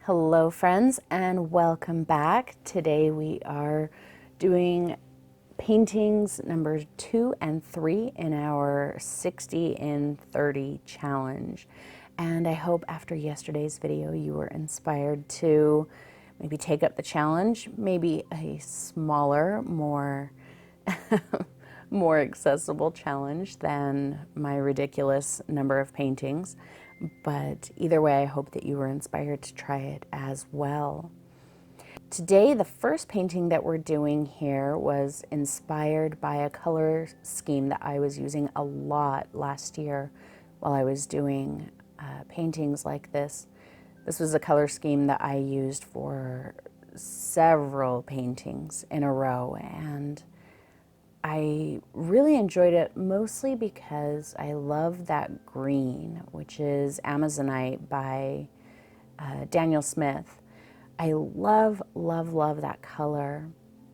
Hello friends and welcome back. Today we are doing paintings numbers 2 and 3 in our 60 in 30 challenge. And I hope after yesterday's video you were inspired to maybe take up the challenge, maybe a smaller, more more accessible challenge than my ridiculous number of paintings. But either way, I hope that you were inspired to try it as well. Today, the first painting that we're doing here was inspired by a color scheme that I was using a lot last year while I was doing paintings like this. This was a color scheme that I used for several paintings in a row, and I really enjoyed it mostly because I love that green, which is Amazonite by Daniel Smith. I love, love, love that color.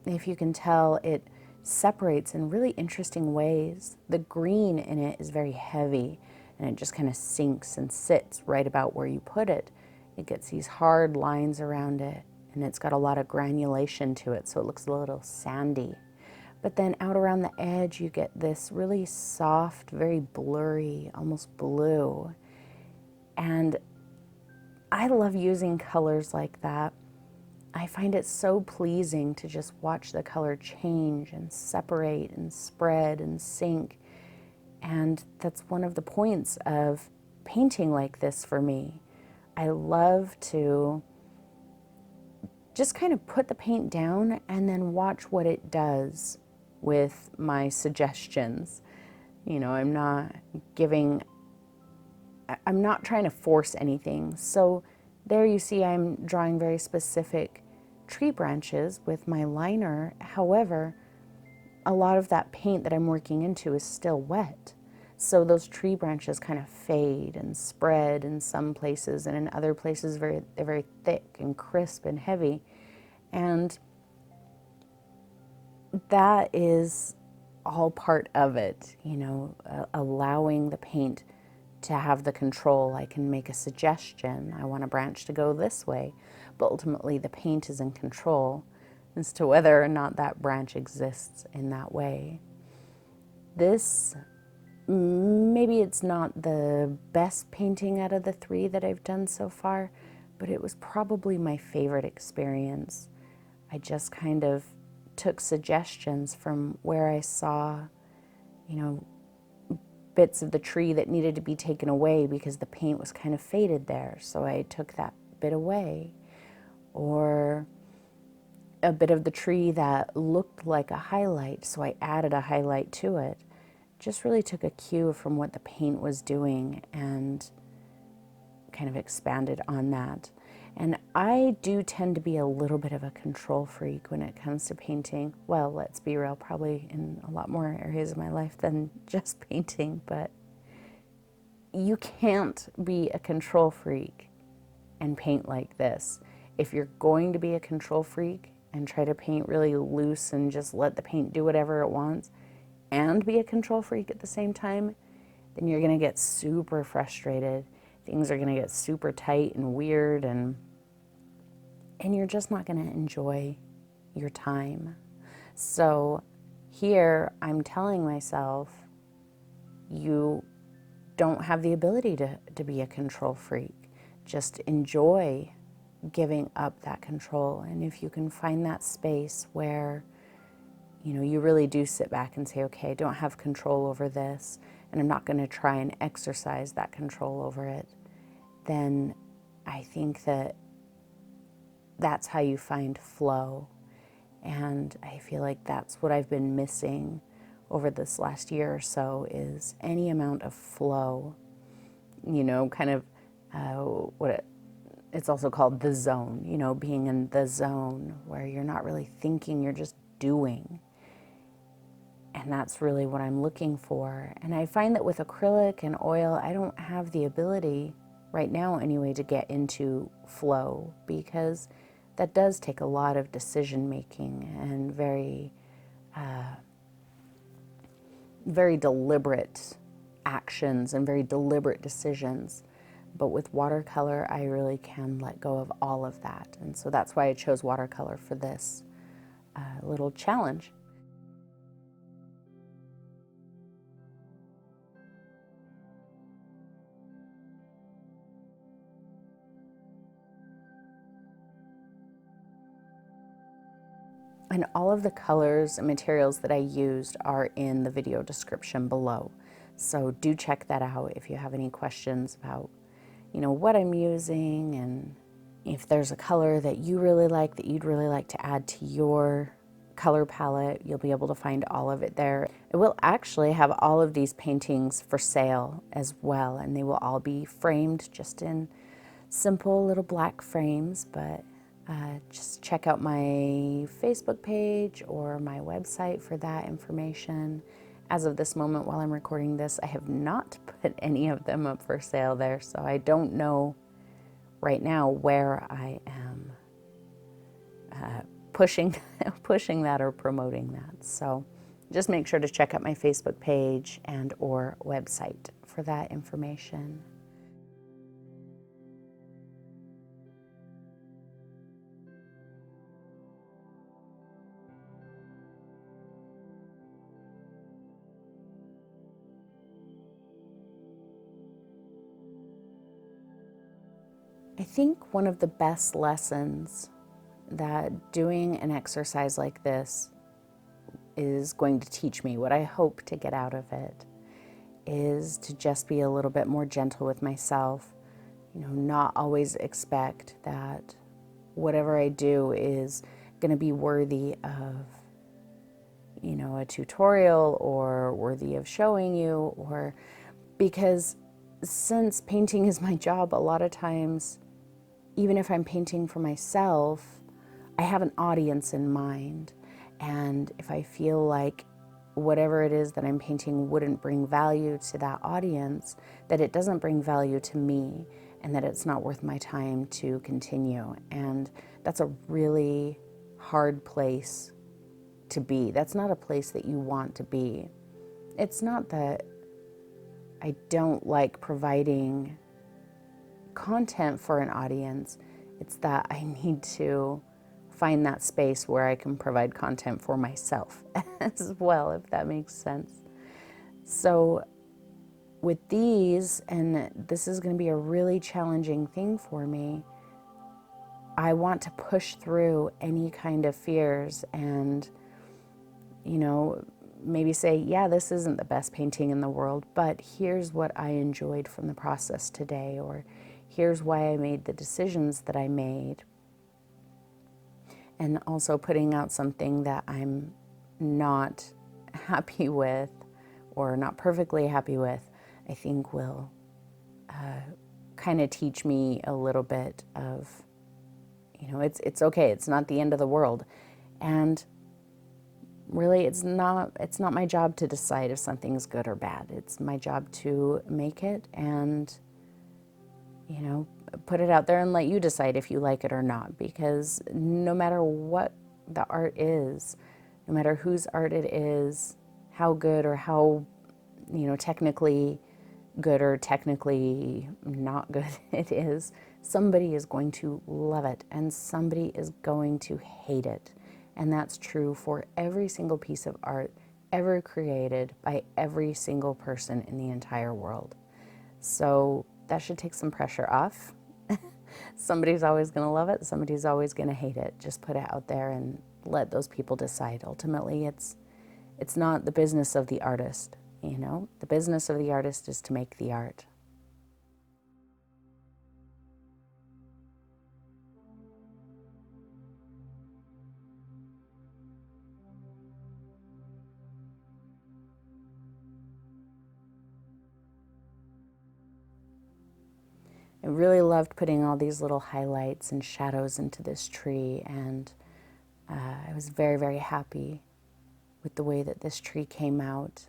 If you can tell, it separates in really interesting ways. The green in it is very heavy, and it just kind of sinks and sits right about where you put it. It gets these hard lines around it, and it's got a lot of granulation to it, so it looks a little sandy. But then out around the edge, you get this really soft, very blurry, almost blue. And I love using colors like that. I find it so pleasing to just watch the color change and separate and spread and sink. And that's one of the points of painting like this for me. I love to just kind of put the paint down and then watch what it does with my suggestions. You know, I'm not trying to force anything. So there you see I'm drawing very specific tree branches with my liner. However, a lot of that paint that I'm working into is still wet. So those tree branches kind of fade and spread in some places, and in other places they're very thick and crisp and heavy. And that is all part of it, you know, allowing the paint to have the control. I can make a suggestion. I want a branch to go this way, but ultimately the paint is in control as to whether or not that branch exists in that way. This, maybe it's not the best painting out of the 3 that I've done so far, but it was probably my favorite experience. I just kind of took suggestions from where I saw, you know, bits of the tree that needed to be taken away because the paint was kind of faded there. So I took that bit away. Or a bit of the tree that looked like a highlight, so I added a highlight to it. Just really took a cue from what the paint was doing and kind of expanded on that. And I do tend to be a little bit of a control freak when it comes to painting. Well, let's be real, probably in a lot more areas of my life than just painting, but you can't be a control freak and paint like this. If you're going to be a control freak and try to paint really loose and just let the paint do whatever it wants and be a control freak at the same time, then you're gonna get super frustrated. Things are gonna get super tight and weird, and you're just not gonna enjoy your time. So here I'm telling myself, you don't have the ability to be a control freak. Just enjoy giving up that control. And if you can find that space where, you know, you really do sit back and say, okay, I don't have control over this, and I'm not going to try and exercise that control over it, then I think that that's how you find flow. And I feel like that's what I've been missing over this last year or so, is any amount of flow, you know, kind of it's also called the zone, you know, being in the zone where you're not really thinking, you're just doing. And that's really what I'm looking for. And I find that with acrylic and oil, I don't have the ability right now anyway to get into flow, because that does take a lot of decision making and very deliberate actions and very deliberate decisions But with watercolor, I really can let go of all of that. And so that's why I chose watercolor for this little challenge. And all of the colors and materials that I used are in the video description below. So do check that out if you have any questions about, what I'm using, and if there's a color that you really like that you'd really like to add to your color palette, you'll be able to find all of it there. I will actually have all of these paintings for sale as well, and they will all be framed just in simple little black frames, but just check out my Facebook page or my website for that information. As of this moment, while I'm recording this, I have not put any of them up for sale there, so I don't know right now where I am pushing that or promoting that. So just make sure to check out my Facebook page and or website for that information. I think one of the best lessons that doing an exercise like this is going to teach me, what I hope to get out of it, is to just be a little bit more gentle with myself. Not always expect that whatever I do is going to be worthy of, a tutorial or worthy of showing you, or because since painting is my job, a lot of times, even if I'm painting for myself, I have an audience in mind. And if I feel like whatever it is that I'm painting wouldn't bring value to that audience, that it doesn't bring value to me, and that it's not worth my time to continue. And that's a really hard place to be. That's not a place that you want to be. It's not that I don't like providing content for an audience. It's that I need to find that space where I can provide content for myself as well, if that makes sense. So with these, and this is going to be a really challenging thing for me, I want to push through any kind of fears and, maybe say, yeah, this isn't the best painting in the world, but here's what I enjoyed from the process today, or here's why I made the decisions that I made. And also putting out something that I'm not happy with or not perfectly happy with, I think will kind of teach me a little bit of, it's okay. It's not the end of the world. And really, it's not my job to decide if something's good or bad. It's my job to make it and, put it out there and let you decide if you like it or not. Because no matter what the art is, no matter whose art it is, how good or how, technically good or technically not good it is, somebody is going to love it and somebody is going to hate it. And that's true for every single piece of art ever created by every single person in the entire world. So that should take some pressure off. Somebody's always going to love it. Somebody's always going to hate it. Just put it out there and let those people decide. Ultimately, it's not the business of the artist. The business of the artist is to make the art. I really loved putting all these little highlights and shadows into this tree, and I was very, very happy with the way that this tree came out.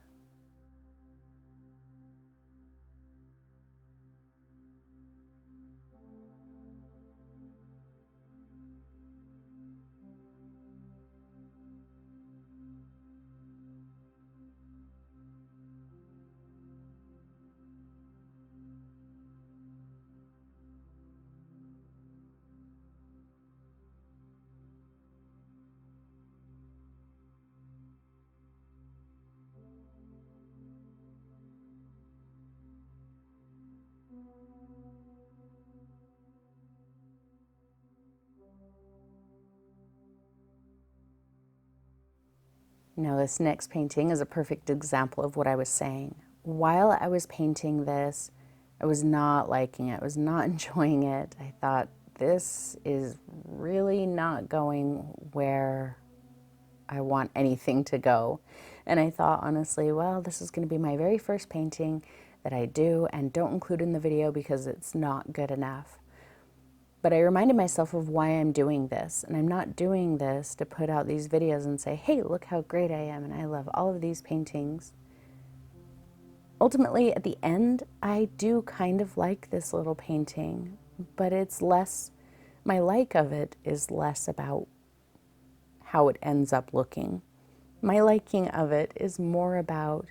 Now, this next painting is a perfect example of what I was saying. While I was painting this, I was not liking it. I was not enjoying it. I thought, this is really not going where I want anything to go. And I thought, honestly, well, this is going to be my very first painting that I do and don't include in the video because it's not good enough. But I reminded myself of why I'm doing this. And I'm not doing this to put out these videos and say, hey, look how great I am and I love all of these paintings. Ultimately, at the end, I do kind of like this little painting, but it's less, my like of it is less about how it ends up looking. My liking of it is more about,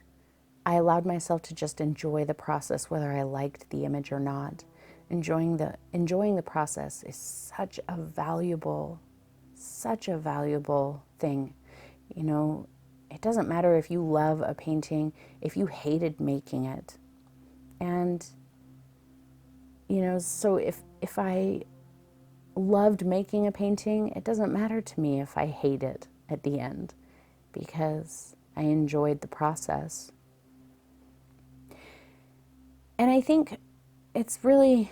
I allowed myself to just enjoy the process, whether I liked the image or not. Enjoying the process is such a valuable thing. You know, it doesn't matter if you love a painting, if you hated making it. And, you know, so if I loved making a painting, it doesn't matter to me if I hate it at the end, because I enjoyed the process. And I think it's really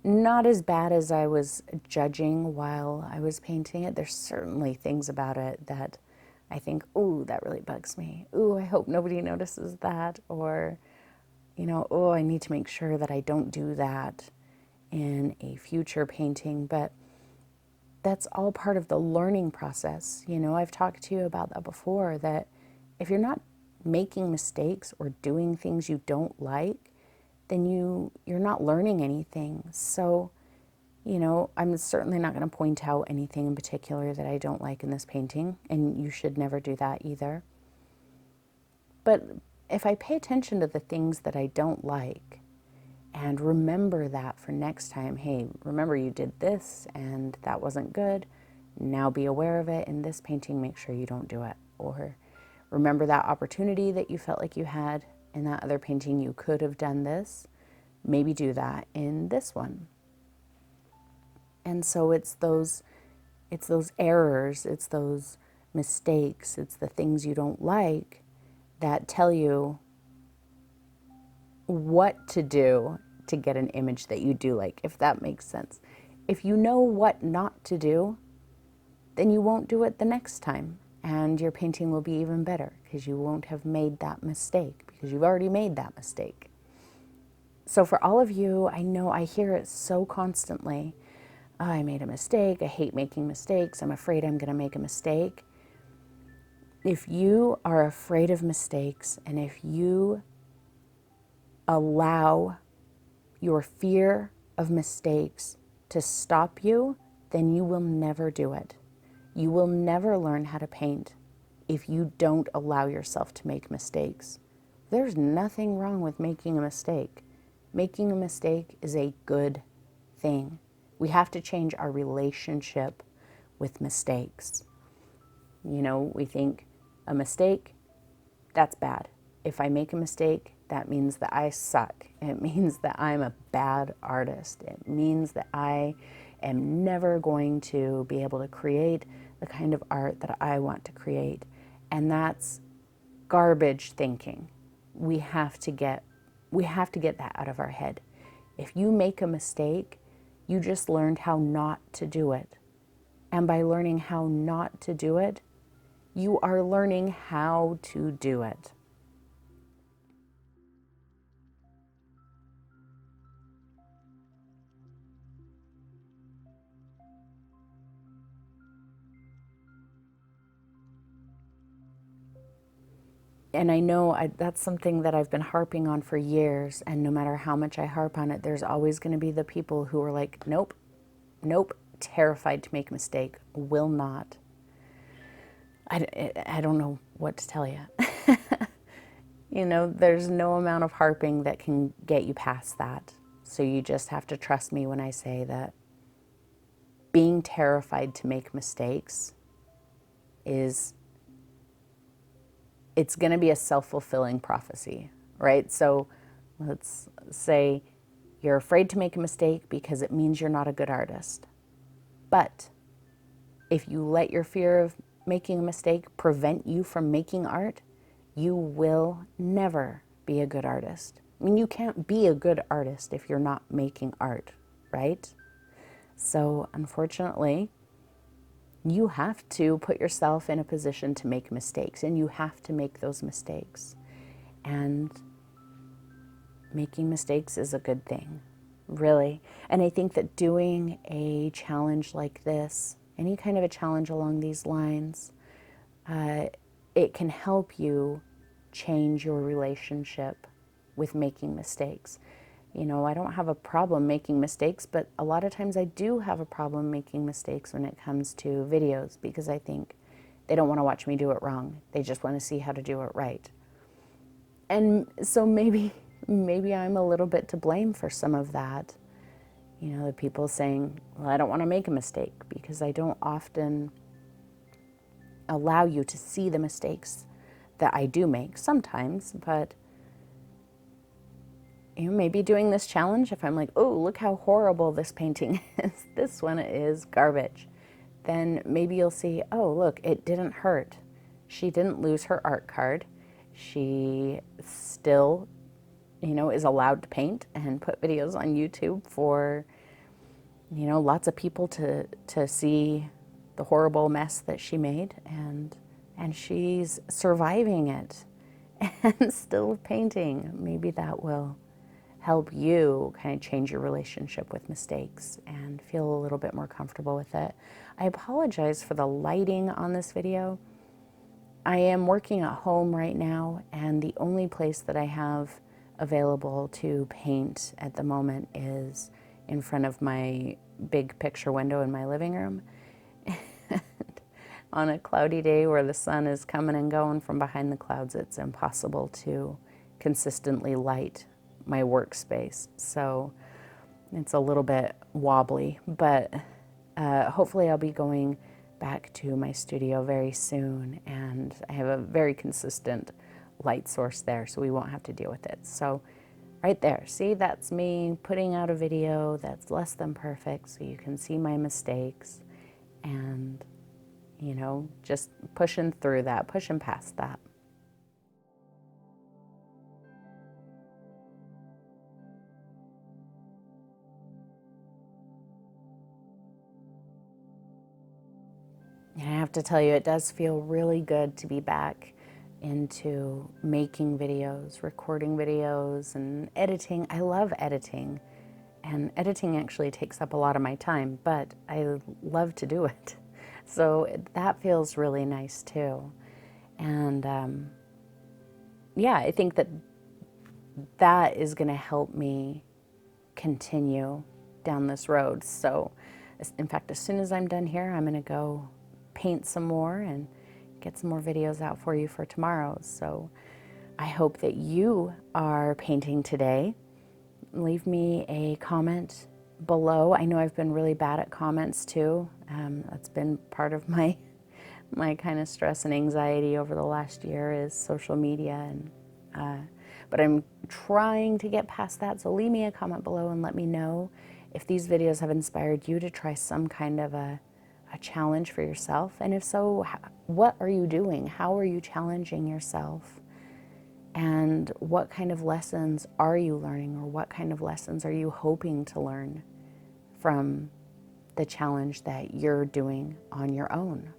not as bad as I was judging while I was painting it. There's certainly things about it that I think, ooh, that really bugs me. Ooh, I hope nobody notices that. Or, you know, oh, I need to make sure that I don't do that in a future painting. But that's all part of the learning process. You know, I've talked to you about that before, that if you're not making mistakes or doing things you don't like, then you're not learning anything. So, you know, I'm certainly not going to point out anything in particular that I don't like in this painting, and you should never do that either. But if I pay attention to the things that I don't like and remember that for next time, hey, remember you did this and that wasn't good, now be aware of it in this painting, make sure you don't do it. Or remember that opportunity that you felt like you had in that other painting, you could have done this, maybe do that in this one. And so it's those errors, it's those mistakes, it's the things you don't like that tell you what to do to get an image that you do like, if that makes sense. If you know what not to do, then you won't do it the next time, and your painting will be even better because you won't have made that mistake, because you've already made that mistake. So for all of you, I know I hear it so constantly. Oh, I made a mistake. I hate making mistakes. I'm afraid I'm going to make a mistake. If you are afraid of mistakes, and if you allow your fear of mistakes to stop you, then you will never do it. You will never learn how to paint if you don't allow yourself to make mistakes. There's nothing wrong with making a mistake. Making a mistake is a good thing. We have to change our relationship with mistakes. You know, we think a mistake, that's bad. If I make a mistake, that means that I suck. It means that I'm a bad artist. It means that I am never going to be able to create the kind of art that I want to create. And that's garbage thinking. We have to get that out of our head. If you make a mistake, you just learned how not to do it. And by learning how not to do it, you are learning how to do it. And I know that's something that I've been harping on for years, and no matter how much I harp on it, there's always going to be the people who are like, nope, nope, terrified to make a mistake, will not. I don't know what to tell you. You know, there's no amount of harping that can get you past that. So you just have to trust me when I say that being terrified to make mistakes it's going to be a self-fulfilling prophecy, right? So let's say you're afraid to make a mistake because it means you're not a good artist. But if you let your fear of making a mistake prevent you from making art, you will never be a good artist. I mean, you can't be a good artist if you're not making art, right? So unfortunately, you have to put yourself in a position to make mistakes, and you have to make those mistakes. And making mistakes is a good thing, really. And I think that doing a challenge like this, any kind of a challenge along these lines, it can help you change your relationship with making mistakes. You know, I don't have a problem making mistakes, but a lot of times I do have a problem making mistakes when it comes to videos, because I think they don't want to watch me do it wrong. They just want to see how to do it right. And so maybe I'm a little bit to blame for some of that. You know, the people saying, well, I don't want to make a mistake, because I don't often allow you to see the mistakes that I do make sometimes. But you know, maybe doing this challenge, if I'm like, oh, look how horrible this painting is, this one is garbage, then maybe you'll see, oh, look, it didn't hurt. She didn't lose her art card. She still, you know, is allowed to paint and put videos on YouTube for, you know, lots of people to see the horrible mess that she made, and she's surviving it and still painting. Maybe that will help you kind of change your relationship with mistakes and feel a little bit more comfortable with it. I apologize for the lighting on this video. I am working at home right now, and the only place that I have available to paint at the moment is in front of my big picture window in my living room. And on a cloudy day where the sun is coming and going from behind the clouds, it's impossible to consistently light my workspace. So it's a little bit wobbly, but hopefully I'll be going back to my studio very soon, and I have a very consistent light source there, so we won't have to deal with it. So right there, see, that's me putting out a video that's less than perfect, so you can see my mistakes, and you know, just pushing through that, pushing past that. And I have to tell you, it does feel really good to be back into making videos, recording videos, and editing. I love editing, and editing actually takes up a lot of my time, but I love to do it. So that feels really nice too. And yeah, I think that that is going to help me continue down this road. So in fact, as soon as I'm done here, I'm going to go paint some more and get some more videos out for you for tomorrow. So I hope that you are painting today. Leave me a comment below. I know I've been really bad at comments too. That's been part of my kind of stress and anxiety over the last year is social media, and but I'm trying to get past that. So leave me a comment below and let me know if these videos have inspired you to try some kind of a challenge for yourself. And if so, what are you doing? How are you challenging yourself? And what kind of lessons are you learning, or what kind of lessons are you hoping to learn from the challenge that you're doing on your own?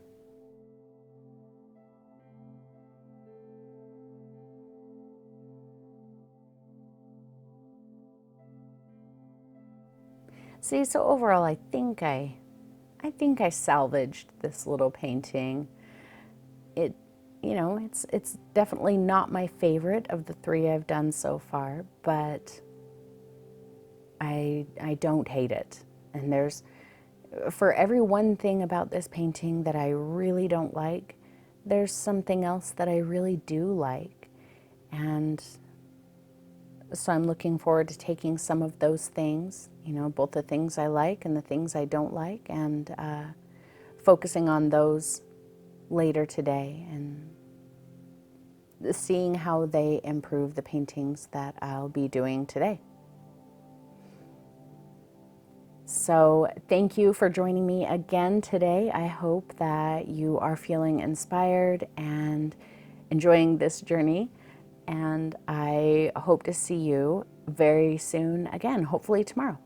See, so overall, I think I salvaged this little painting. It, you know, it's definitely not my favorite of the three I've done so far, but I don't hate it. And there's, for every one thing about this painting that I really don't like, there's something else that I really do like. And so I'm looking forward to taking some of those things, you know, both the things I like and the things I don't like, and focusing on those later today and seeing how they improve the paintings that I'll be doing today. So thank you for joining me again today. I hope that you are feeling inspired and enjoying this journey. And I hope to see you very soon again, hopefully tomorrow.